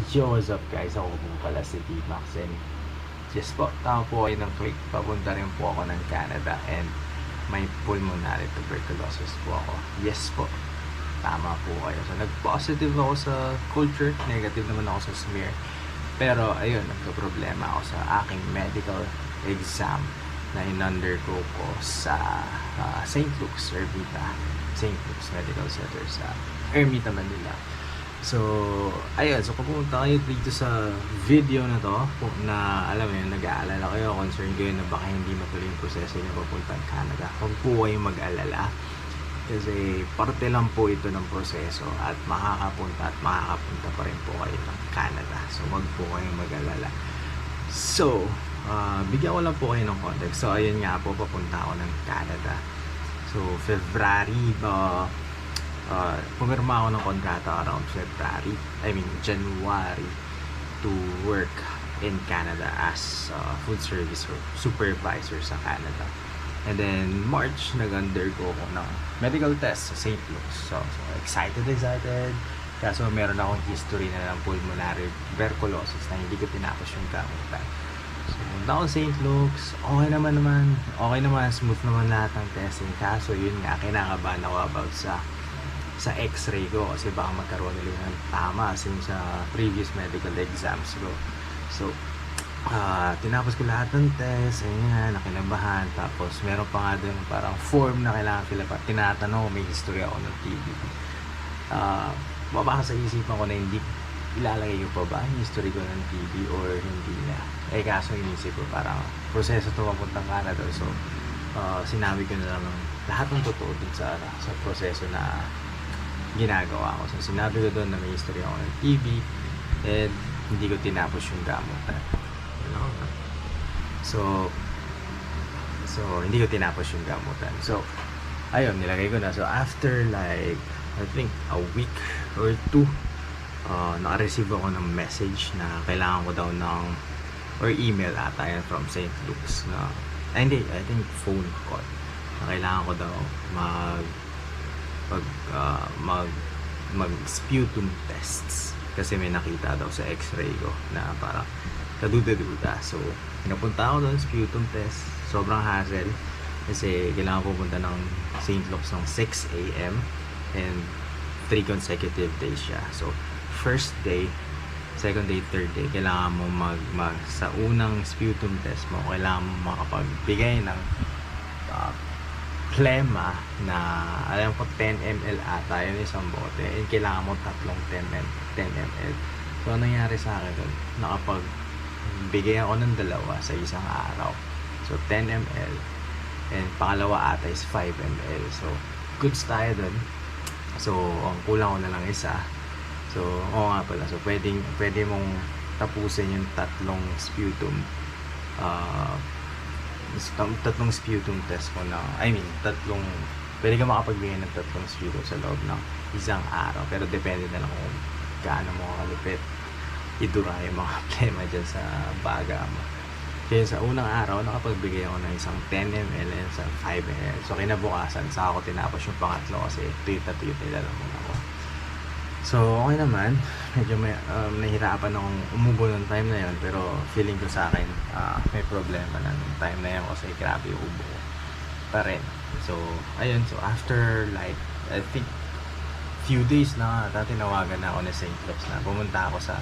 Yo, what's up guys? Ako po pala si D-Max and yes po, tama po kayo ng click. Papunta rin po ako ng Canada and may pulmonary tuberculosis po ako. Yes po, tama po kayo. So nag-positive ako sa culture, negative naman ako sa smear. Pero ayun, nagka-problema ako sa aking medical exam na in-undergo ko sa St. Luke's, Ermita. St. Luke's Medical Center sa Ermita, Manila. So, ayun. So, kung pumunta kayo dito sa video na to, na alam mo yun, nag-aalala kayo, concern kayo na baka hindi matuloy yung proseso niya papuntang Canada, huwag po kayong mag-alala. Kasi parte lang po ito ng proseso at makakapunta pa rin po kayo ng Canada. So, huwag po kayong mag-alala. So, bigyan ko lang po kayo ng context. So, ayun nga po, papunta ako ng Canada. So, February, pumirma ako ng kontrata around January to work in Canada as food service supervisor sa Canada. And then March, nag-undergo ko ng medical test sa St. Luke's. So excited. Kaso meron akong history na ng pulmonary tuberculosis na hindi ko tinapos yung gamutan. So punta ako sa St. Luke's, okay naman, smooth naman lahat ng testing. Kaso yun nga, kinakabahan ako about sa x-ray ko kasi baka magkaroon ulit ng tama since sa previous medical exams ko. So, tinapos ko lahat ng test, ayun, nakinabahan. Tapos, meron pa nga doon parang form na kailangan fill-up. Tinatanong kung may history ako ng TB. Baka sa isipan ko na hindi ilalagay ko pa ba yung history ko ng TB or hindi na. Kaso inisip ko parang proseso ito papuntang Canada. So, sinabi ko na lang lahat ng totoo dun sa proseso na ginagawa ko. So, sinabi ko doon na may history ako ng TB and hindi ko tinapos yung gamutan. So, hindi ko tinapos yung gamutan. So, ayun, nilagay ko na. So, after like, I think, a week or two, naka-receive ako ng message na kailangan ko daw ng, or email ata yan from St. Luke's na, hindi, I think phone call. Na kailangan ko daw mag sputum tests kasi may nakita daw sa x-ray ko na parang kaduda-duda. So, napunta ako doon, sputum test. Sobrang hassle kasi kailangan pupunta ng St. Luke's ng 6 a.m. and 3 consecutive days siya. So, first day, second day, third day, kailangan mo sa unang sputum test mo, kailangan mo makapagbigay ng plema na alam ko 10 ml ata yun isang bote and kailangan mo tatlong 10 ml. So ano nangyari sa akin doon? Nakapagbigay ako ng dalawa sa isang araw. So 10 ml and pangalawa ata is 5 ml. So goods tayo doon. So ang kulang ko na lang isa. So oo nga pala. So pwede mong tapusin yung tatlong sputum test mo na, pwede ka makapagbigay ng tatlong sputum sa loob ng isang araw, pero depende na lang kung gaano mo kalupit idura yung mga plema dyan sa baga mo. Kaya sa unang araw, nakapagbigay ako ng isang 10 ml and isang 5 ml. So kinabukasan, saka ako tinapos yung pangatlo kasi tuyot nila naman ako. So, okay naman. Medyo nahihirapan akong umubo ng time na yun. Pero feeling ko sa akin, may problema na ng time na yun kasi grabe yung ubo ko pa rin. So, ayun. So, after like, I think, few days na tinawagan na ako ni St. Luke's na pumunta ako sa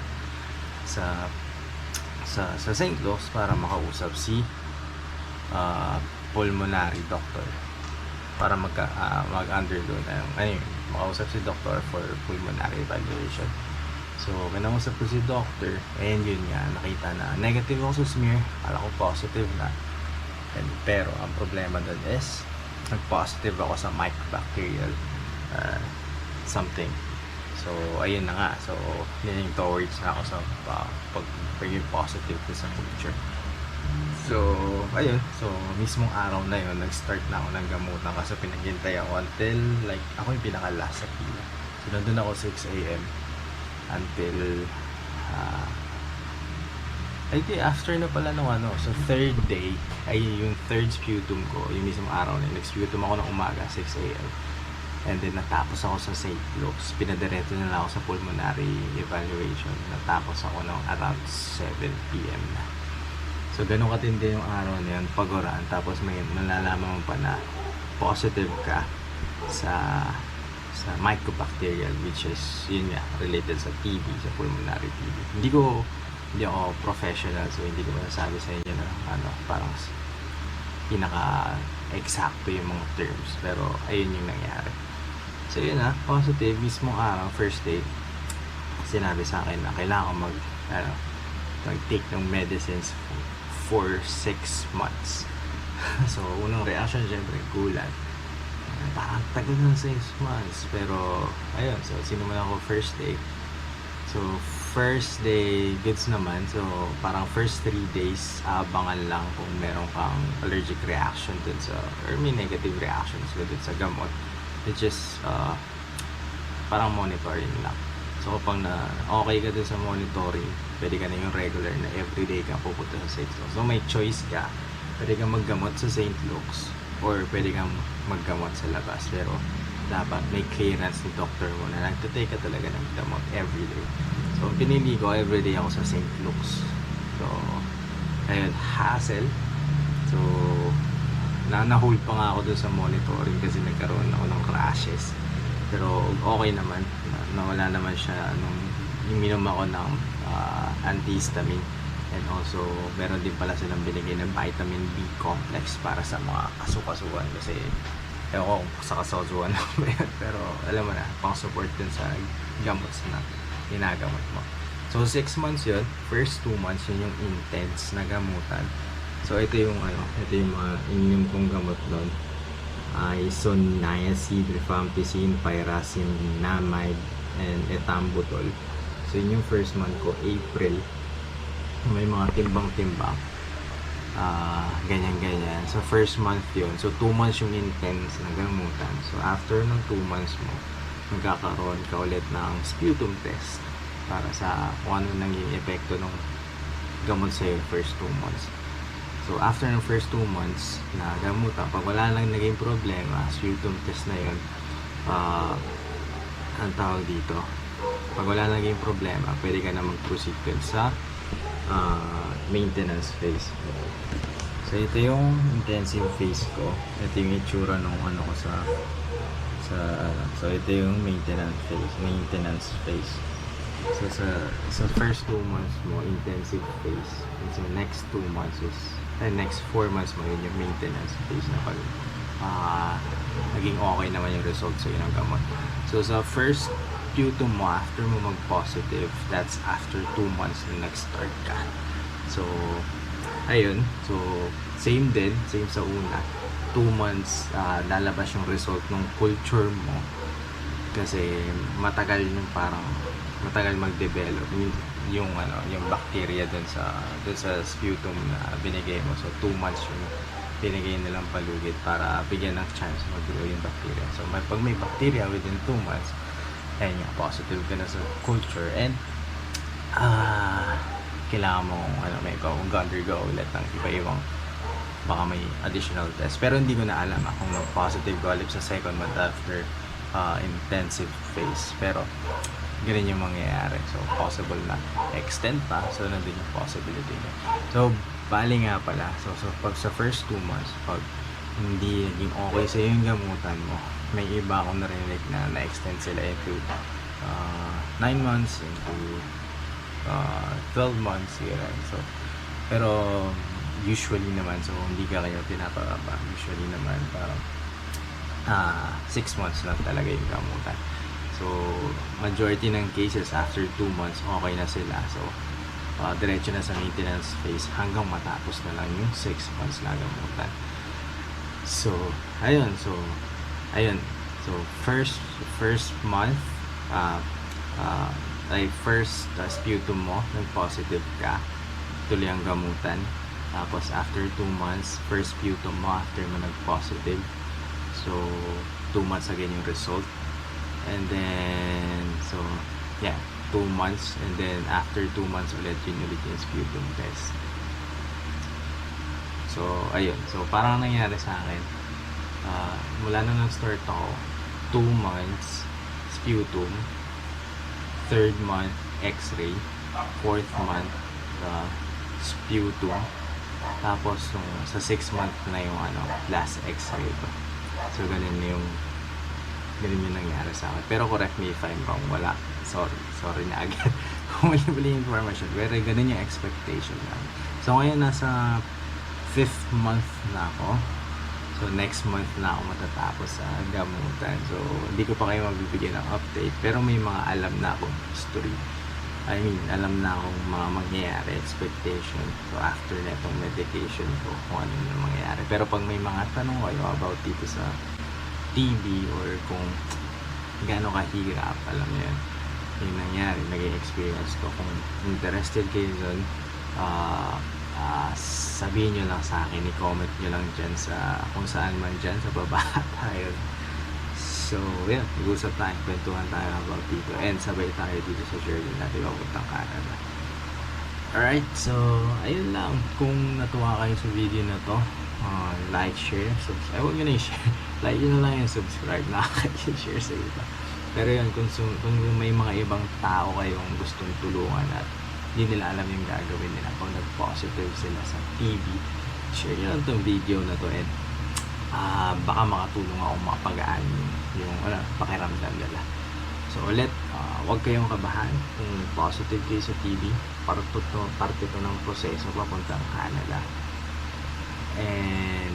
St. Luke's para makausap si pulmonary doctor para mag-undergo na yung makausap si doctor for pulmonary evaluation. So, kinausap ko si doctor and yun nga, nakita na negative ako sa smear, kala ko positive na. Pero ang problema doon is nag-positive ako sa mycobacterial something. So, ayun na nga. So, leaning towards na ako sa pag-pagiging positive ko sa culture. So, ayun. So, mismong araw na yun, nag-start na ako ng gamutan kasi pinaghintay ako until, like, ako yung pinaka-last sa pila. So, nandun ako 6 a.m. until, I think after na pala nung so third day, ay yung third sputum ko, yung mismong araw na, nag-sputum ako ng umaga, 6 a.m. And then natapos ako sa St. Luke's. Pinadiretso na lang ako sa pulmonary evaluation. Natapos ako ng around 7 p.m. na. So ganun katindi yung araw na yun, paguran. Tapos may nalalaman mo pa na positive ka sa mycobacterial, which is yun nga related sa TB, sa pulmonary TB. Hindi ako professional, so hindi ko masasabi sa inyo na parang pinaka-exacto yung mga terms, pero ayun yung nangyari. So yun positive, mismong araw, first day, sinabi sa akin na kailangan ko mag-take ng medicines for 6 months. So unang reaction, syempre, gulat. Parang tagal ng 6 months, pero ayun, so sinuman ako first day. So first day, goods naman. So parang first 3 days, abangan lang kung meron kang allergic reaction dun sa, or may negative reactions dun sa gamot, which is parang monitoring lang. So kapag na okay ka dun sa monitoring, pwede ka na yung regular na everyday ka pupunta sa St. Luke's. So may choice ka, pwede kang maggamot sa St. Luke's or pwede kang maggamot sa labas, pero dapat may clearance ni doctor mo na nagtatake ka talaga ng gamot everyday. So pinili ko everyday ako sa St. Luke's. So ayun, hassle. So na-hold pa nga ako dun sa monitoring kasi nagkaroon ako ng crashes, pero okay naman, nawala naman siya nung ininom ako ng antihistamine. And also, meron din pala silang binigay ng vitamin B complex para sa mga kasukasuan, kasi ewan ko kung sa kasukasuan lang ba yun, pero alam mo na, pang support din sa gamot na ginagamot mo. So 6 months yun, first 2 months yun yung intense na gamutan. So ito yung mga ininom kong gamot doon, isoniazid, rifampicin, pyrazinamide, and ethambutol. So yun yung first month ko, April. May mga timbang-timbang, ganyan-ganyan. So first month yun. So 2 months yung intense na gamutan. So after ng 2 months mo, magkakaroon ka ulit ng sputum test para sa kung ano naging epekto ng gamot sa'yo first 2 months. So after ng first 2 months na gamutan, pag wala nang naging problema, sputum test na yun, ang tawag dito, pag wala naging problema, pwede ka na mag-proceed dun sa maintenance phase. So ito yung intensive phase ko. Ito yung itsura nung ko so ito yung maintenance phase. So sa first 2 months mo, intensive phase. And so next 2 months is next 4 months mo yun yung maintenance phase, na pag naging okay naman yung results sa ng gamot. So sa first sputum mo, after mo mag-positive, that's after 2 months na nag-start ka. So ayun, so same sa una, 2 months lalabas yung result ng culture mo, kasi matagal mag-develop yung bacteria dun sa sputum na binigay mo. So 2 months yung binigay nilang palugit para bigyan ng chance mag-grow yung bacteria. So pag may bacteria within 2 months, ayun nga, positive ka na sa culture, and kailangan mo may undergo ulit ng iba-ibang, baka may additional test, pero hindi ko na alam kung positive ka ulit sa second month after intensive phase, pero ganun yung mangyayari. So possible na extend pa, so nandun yung possibility niya. So bali nga pala, so pag sa first 2 months, pag hindi naging okay sa yung gamutan mo, may iba akong narinig na na-extend sila into 9 months, into 12 months, yun. So pero usually naman, so hindi ka kayo pinapababa, usually naman parang 6 months lang talaga yung gamutan. So majority ng cases after 2 months okay na sila, so diretso na sa maintenance phase hanggang matapos na lang yung 6 months na gamutan. So ayun, so first month, first sputum mo nag positive ka, tuloy ang gamutan. Tapos after 2 months, first sputum mo after mo nag positive, so 2 months again yung result. And then so 2 months, and then after 2 months ulit yung sputum test. So ayun, so parang nangyari sa akin, mula nung nag-start ako, 2 months sputum, 3rd month x-ray, 4th month sputum, tapos sa 6th month na yung last x-ray ba. So ganun yung nangyari sa akin. Pero correct me if I'm wrong, wala, sorry na agad kung mali information, pero ganun yung expectation namin. So ngayon nasa 5th month na ako. So next month na ako matatapos sa gamutan. So hindi ko pa kayo magbibigyan ng update, pero may mga alam na akong history. Alam na akong mga mangyayari, expectation. So after netong medication ko, kung ano yung mangyayari. Pero pag may mga tanong kayo about dito sa TB or kung gaano kahirap, alam niyo yun, yung nangyari, naging experience ko. Kung interested kayo dun, sabihin nyo lang sa akin, i-comment nyo lang dyan sa kung saan man dyan sa baba tayo. So yeah, mag-usap tayo, kwentuhan tayo about dito, and sabay tayo dito sa journey natin papuntang Canada. Alright, so ayun lang. Kung natuwa kayo sa video na to, like, share, subscribe. Huwag nyo na i-share. Like nyo na lang yung subscribe, nakaka-share sa iba. Pero yun, kung may mga ibang tao kayong gustong tulungan at hindi nila alam yung gagawin nila kung nag-positive sila sa TB, share nyo lang itong video na to, and baka makatulong ako makapagaan yung pakiramdam nila. So ulit, huwag kayong kabahan kung positive kayo sa TB. Parte to ng proseso papuntang Canada. And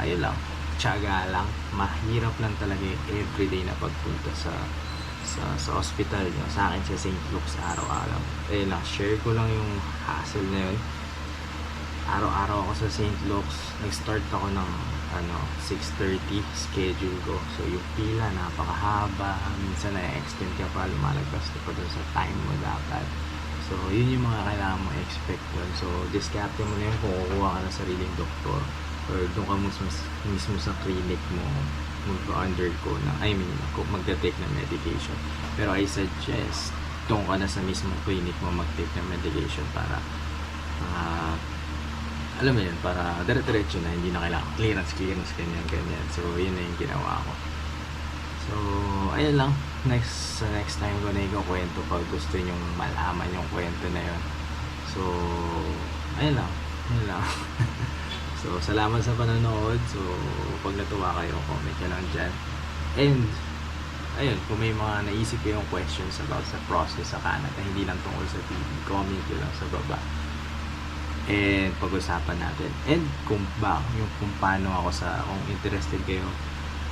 ayun lang, tiyaga lang. Mahirap lang talaga everyday na pagpunta sa hospital nyo. Sa akin sa St. Luke's araw-araw. Ayun lang, share ko lang yung hassle na yun. Araw-araw ako sa St. Luke's. Nag-start ako ng 6:30 schedule ko. So yung pila napakahaba. Minsan na-extend ka pa, lumalagpas ka pa dun sa time mo dapat. So yun yung mga kailangan mo expect dun. So discarte mo na yun kung kukuha ka ng sariling doktor or doon ka mismo sa clinic mo mag-undergo mag-take ng medication. Pero I suggest doon ka na sa mismong clinic mo mag-take ng medication para alam mo yun, para dire-diretso na, hindi na kailangan clearance, ganyan. So yun na yung ginawa ko. So ayun lang, next time ko na ikukwento pag gusto nyong malaman yung kwento na yun. So ayun lang. So salamat sa panonood. So pag natuwa kayo, comment nyo lang dyan. And ayun, kung may mga naisip kayong questions about sa process sa Canada, hindi lang tungkol sa TV, comment nyo lang sa baba, and pag-usapan natin. And kung paano ako kung interested kayo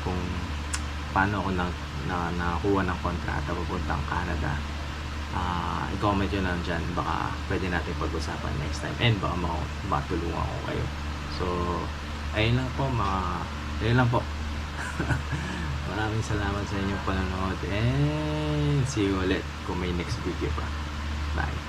kung paano ako nakakuha ng kontrata papuntang Canada, i-comment nyo lang dyan. Baka pwede natin pag-usapan next time, and baka matulungan ko kayo. So ayun lang po. Maraming salamat sa inyong panonood, and see you ulit kung may next video pa. Bye.